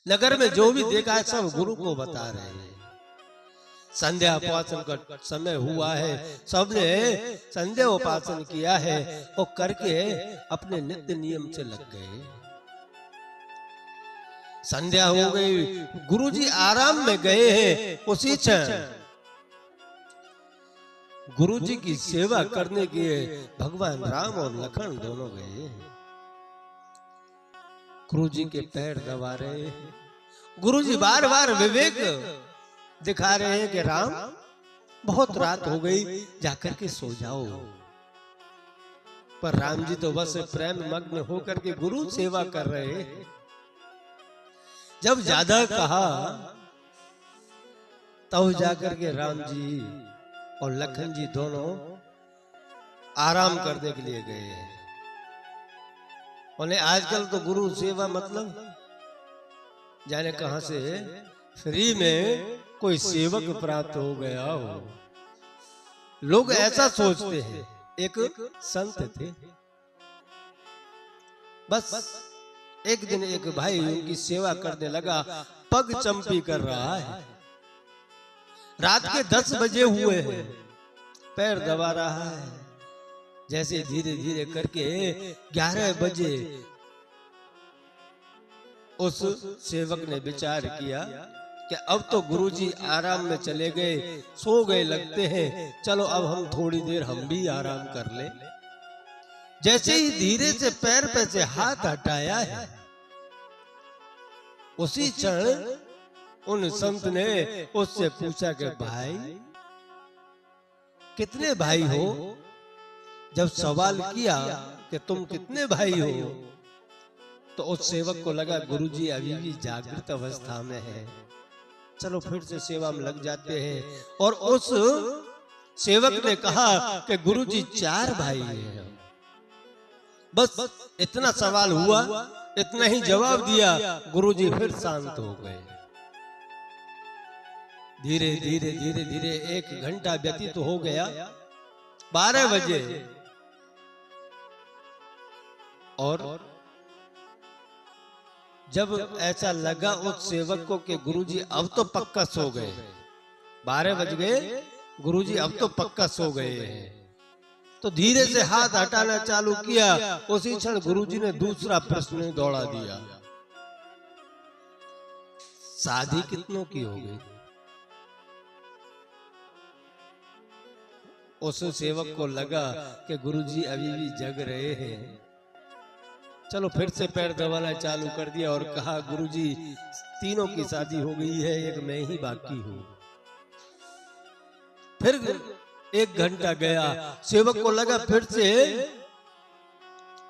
नगर में जो भी देखा है सब गुरु को बता रहे हैं। संध्या उपासन का समय हुआ है, सबने संध्या उपासन किया है और करके अपने नित्य नियम से लग गए। संध्या हो गई, गुरुजी आराम में गए हैं। उसी क्षण गुरुजी की सेवा करने के भगवान राम और लखन दोनों गए। गुरुजी के पैर दबा रहे हैं। गुरुजी बार बार विवेक दिखा रहे हैं कि राम बहुत रात हो गई, जाकर के सो जाओ। पर राम जी तो बस प्रेम मग्न होकर के गुरु सेवा कर रहे हैं। जब ज्यादा कहा तब जाकर के राम जी और लखन जी दोनों आराम करने के लिए गए हैं। उन्हें आजकल तो गुरु सेवा मतलब जाने कहां से फ्री में कोई सेवक प्राप्त हो गया हो। लोग ऐसा सोचते हैं। एक संत थे, बस एक दिन एक भाई उनकी सेवा करने लगा, पग चंपी कर रहा है। रात के 10 बजे हुए हैं, पैर दबा रहा है। जैसे धीरे धीरे करके 11 बजे उस सेवक ने विचार किया कि अब तो गुरुजी आराम में चले गए, सो गए लगते हैं, चलो अब हम थोड़ी देर हम भी आराम कर ले। जैसे ही धीरे से पैर पे से हाथ हटाया है, उसी क्षण उन संत ने उससे पूछा कि भाई कितने भाई हो। जब सवाल किया कि तुम कितने भाई हो, तो उस सेवक को लगा गुरुजी अभी भी जागृत अवस्था में है, चलो फिर से सेवा में लग जाते हैं। और उस सेवक ने कहा कि गुरुजी 4 भाई हैं। बस इतना सवाल हुआ, इतना ही जवाब दिया, गुरुजी फिर शांत हो गए। धीरे धीरे धीरे धीरे 1 घंटा व्यतीत हो गया, 12 बजे। और जब ऐसा लगा उस सेवक को कि गुरुजी अब तो पक्का सो गए, 12 बज गए, गुरुजी अब तो पक्का सो गए हैं, तो धीरे से हाथ हटाना चालू किया। उसी क्षण गुरुजी ने दूसरा प्रश्न दौड़ा दिया, शादी कितनों की हो गई। उस सेवक को लगा कि गुरुजी अभी भी जग रहे हैं, चलो फिर से पैर दबाना चालू कर दिया और कहा गुरुजी 3 की शादी हो गई है, एक मैं ही बाकी हूं। फिर 1 घंटा गया, सेवक को लगा फिर से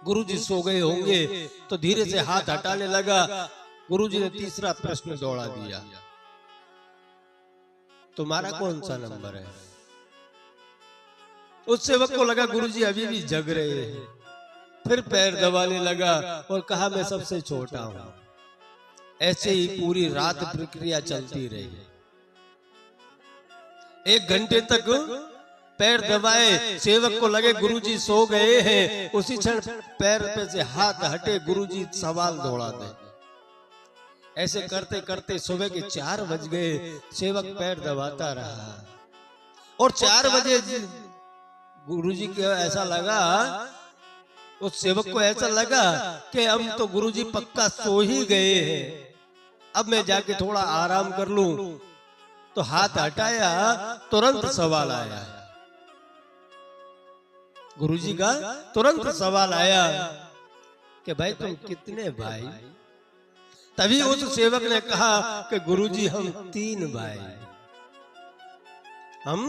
गुरुजी सो गए होंगे, तो धीरे से हाथ हटाने लगा। गुरुजी ने तीसरा प्रश्न दौड़ा दिया, तुम्हारा कौन सा नंबर है। उस सेवक को लगा गुरुजी अभी भी जग रहे हैं, फिर पैर दबाने लगा और कहा मैं सबसे छोटा हूं। ऐसे ही पूरी रात प्रक्रिया चलती रही। 1 घंटे तक पैर दबाए, सेवक को लगे गुरुजी सो गए हैं। उसी क्षण पैर पे से हाथ हटे, गुरुजी सवाल दौड़ा दे। ऐसे करते करते सुबह के 4 बज गए, सेवक पैर दबाता रहा और 4 बजे गुरुजी को ऐसा लगा, उस सेवक को ऐसा लगा कि हम तो गुरुजी पक्का सो ही गए हैं, अब मैं जाके थोड़ा आराम कर लूं। तो हाथ हटाया, तुरंत सवाल आया, गुरुजी का तुरंत सवाल आया कि भाई तुम कितने भाई। तभी उस सेवक ने कहा कि गुरुजी हम 3 भाई, हम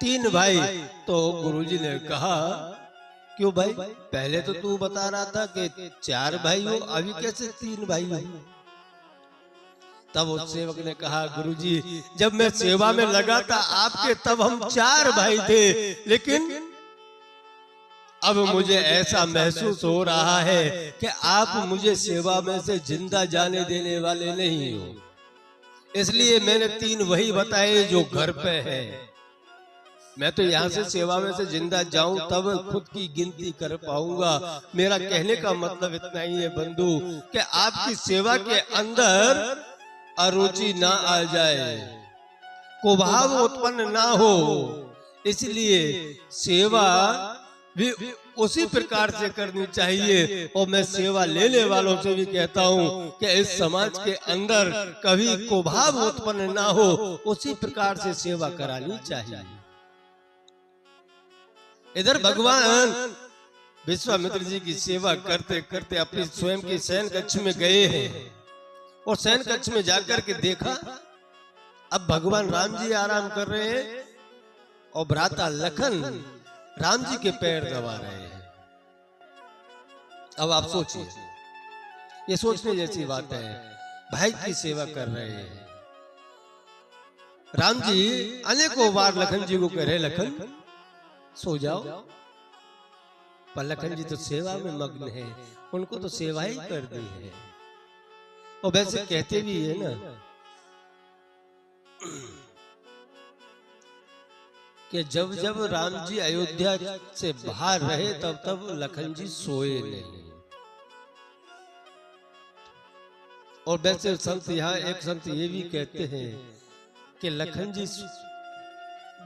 3 भाई। तो गुरुजी ने कहा क्यों भाई, पहले तो तू बता रहा था कि 4 भाई हो, अभी कैसे 3 भाई हो। तब उस सेवक ने कहा गुरुजी जब मैं सेवा में लगा था आपके, तब हम 4 भाई थे, लेकिन अब मुझे ऐसा महसूस हो रहा है कि आप मुझे सेवा में से जिंदा जाने देने वाले नहीं हो, इसलिए मैंने 3 वही बताए जो घर पे है। मैं तो यहाँ से सेवा में से जिंदा जाऊं तब खुद की गिनती कर पाऊंगा। मेरा कहने का मतलब इतना ही है बंधु कि आपकी सेवा के अंदर अरुचि ना आ जाए, कुभाव उत्पन्न ना हो। इसलिए सेवा भी उसी प्रकार से करनी चाहिए। और मैं सेवा लेने वालों से भी कहता हूं कि इस समाज के अंदर कभी कुभाव उत्पन्न ना हो, उसी प्रकार से सेवा करानी चाहिए। इधर भगवान विश्वामित्र जी की सेवा करते करते अपनी स्वयं की शयन कक्ष में गए हैं और शयन कक्ष में जाकर के देखा अब भगवान राम जी आराम कर रहे हैं और भ्राता लखन राम जी के पैर दबा रहे हैं। अब आप सोचिए, ये सोचने जैसी बात है। भाई की सेवा कर रहे हैं राम जी, अनेकों बार लखन जी को कह रहे लखन सो जाओ, पर लखन जी तो सेवा में मग्न है, उनको तो सेवा ही कर दी है। और वैसे कहते भी है ना कि जब जब राम जी अयोध्या से बाहर रहे तब तब लखन जी सोए नहीं। और वैसे संत यहाँ एक संत ये भी कहते हैं कि लखन जी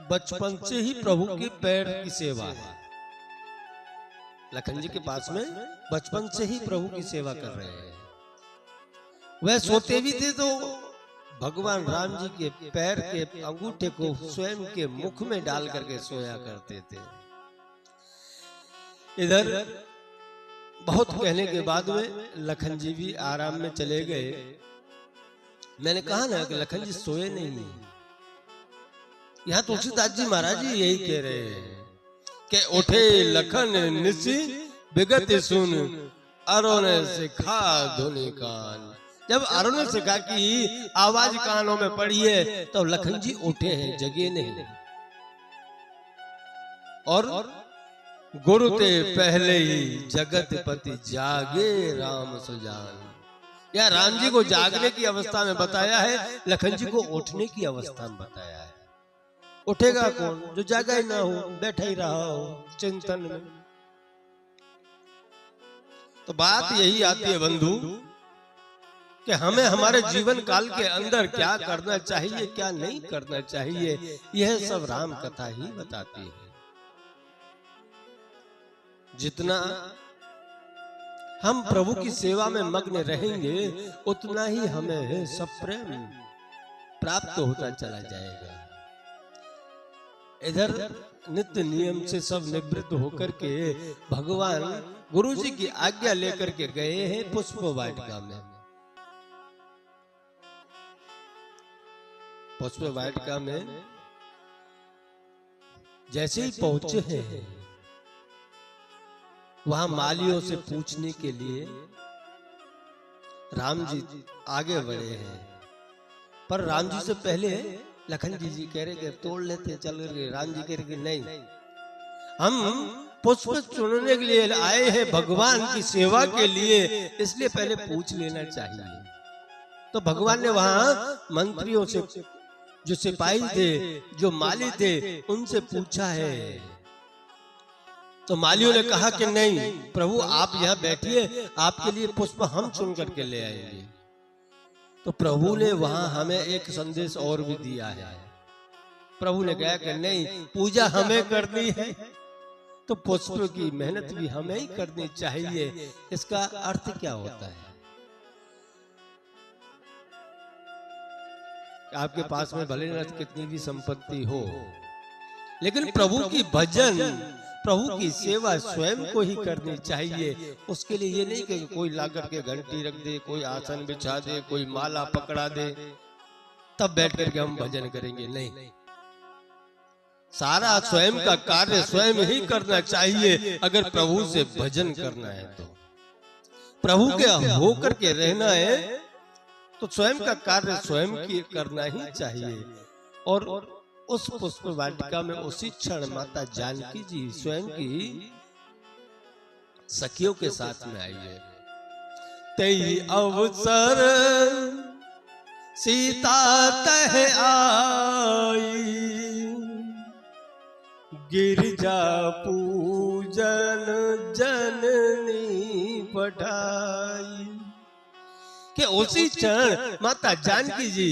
बचपन से ही प्रभु के पैर की सेवा है। लखन जी के पास में बचपन से ही प्रभु की सेवा कर रहे हैं। वह सोते भी थे तो भगवान राम जी के पैर के अंगूठे को स्वयं के मुख में डाल करके सोया करते थे। इधर बहुत कहने के बाद में लखन जी भी आराम में चले गए। मैंने कहा ना कि लखन जी सोए नहीं। यहाँ तुलसीदास जी महाराज जी यही कह रहे हैं कि उठे लखन निसी विगत सुन, अरो ने सिखा धुनि कान। जब अरो ने सिखा कि आवाज कानों में पड़ी है तो लखन जी उठे हैं, जगे नहीं। और गुरु ते पहले ही जगत पति जागे राम सुजान। या राम जी को जागने की अवस्था में बताया है, लखन जी को उठने की अवस्था में बताया है। उठेगा कौन जो जागा ही ना हो, बैठा ही रहा हो चिंतन में। तो बात यही आती है बंधु कि हमें हमारे जीवन काल के अंदर क्या करना चाहिए, क्या नहीं करना चाहिए, यह सब राम कथा ही बताती है। जितना हम प्रभु की सेवा में मग्न रहेंगे उतना ही हमें सप्रेम प्राप्त होता चला जाएगा। इधर नित्य नियम से सब निवृत्त होकर के भगवान गुरु जी की आज्ञा लेकर के गए हैं पुष्प वाटिका में। पुष्प वाटिका में जैसे ही पहुंचे हैं वहां मालियों से पूछने के लिए राम जी आगे बढ़े हैं, पर राम जी से पहले लखन जी कह रहे कि तोड़ लेते चल रहे। राम जी कह रहे कि नहीं, हम पुष्प चुनने के लिए आए हैं भगवान की सेवा के लिए, इसलिए पहले पूछ लेना चाहिए। तो भगवान ने वहां मंत्रियों से, जो सिपाही थे, जो माली थे, उनसे पूछा है। तो मालियों ने कहा कि नहीं प्रभु आप यहाँ बैठिए, आपके लिए पुष्प हम चुन करके ले आएंगे। तो प्रभु ने वहां हमें एक संदेश और भी दिया है। प्रभु ने कहा कि नहीं, पूजा हमें करनी है तो पुष्प की मेहनत भी हमें ही करनी चाहिए। इसका अर्थ क्या होता है? आपके पास में भले न कितनी भी संपत्ति हो, लेकिन प्रभु की भजन, प्रभु की सेवा स्वयं को ही करनी चाहिए। उसके लिए ये नहीं कि कोई लाकर के घंटी रख दे, कोई आसन बिछा दे, कोई माला पकड़ा दे, तब बैठ करके हम भजन करेंगे। नहीं, सारा स्वयं का कार्य स्वयं ही करना चाहिए। अगर प्रभु से भजन करना है तो प्रभु के होकर के रहना है तो स्वयं का कार्य स्वयं की करना ही चाहिए। और उस पुष्प वाटिका में उसी क्षण माता जानकी जी स्वयं की सखियों के साथ में आई है। तई अवसर सीता तह आई, गिरजा पूजन जननी पठाई। कि उसी क्षण माता जानकी जी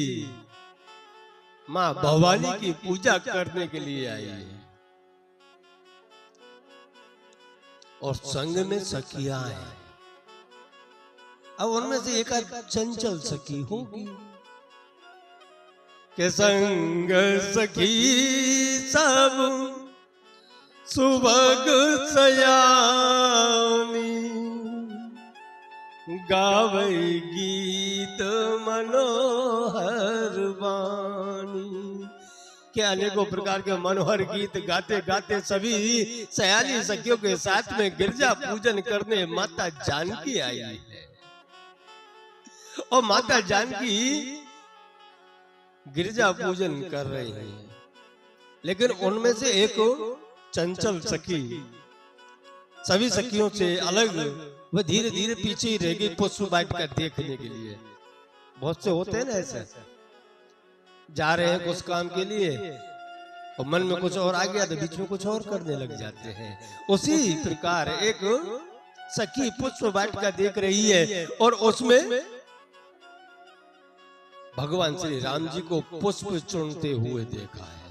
मां भवानी की पूजा करने के लिए आई है। और संग में सखियां हैं। अब उनमें से एक चंचल सखी होगी के संग सखी सब सुभग सयानी, गावे गीत मनोहर वाणी। के अनेकों प्रकार के मनोहर गीत गाते गाते सभी सयानी सखियों के साथ में गिरजा पूजन करने माता जानकी आई है। और माता जानकी गिरजा पूजन कर रही है, लेकिन उनमें से एक चंचल सखी सभी सखियों से अलग वह धीरे धीरे पीछे ही रह गई पुष्प बाइट कर देखने के लिए। बहुत से होते हैं ना ऐसे, जा रहे हैं कुछ काम के लिए और मन में कुछ और आ गया तो बीच में कुछ और करने लग जाते हैं। उसी प्रकार एक सखी पुष्प बाइट कर देख रही है और उसमें भगवान श्री राम जी को पुष्प चुनते हुए देखा है।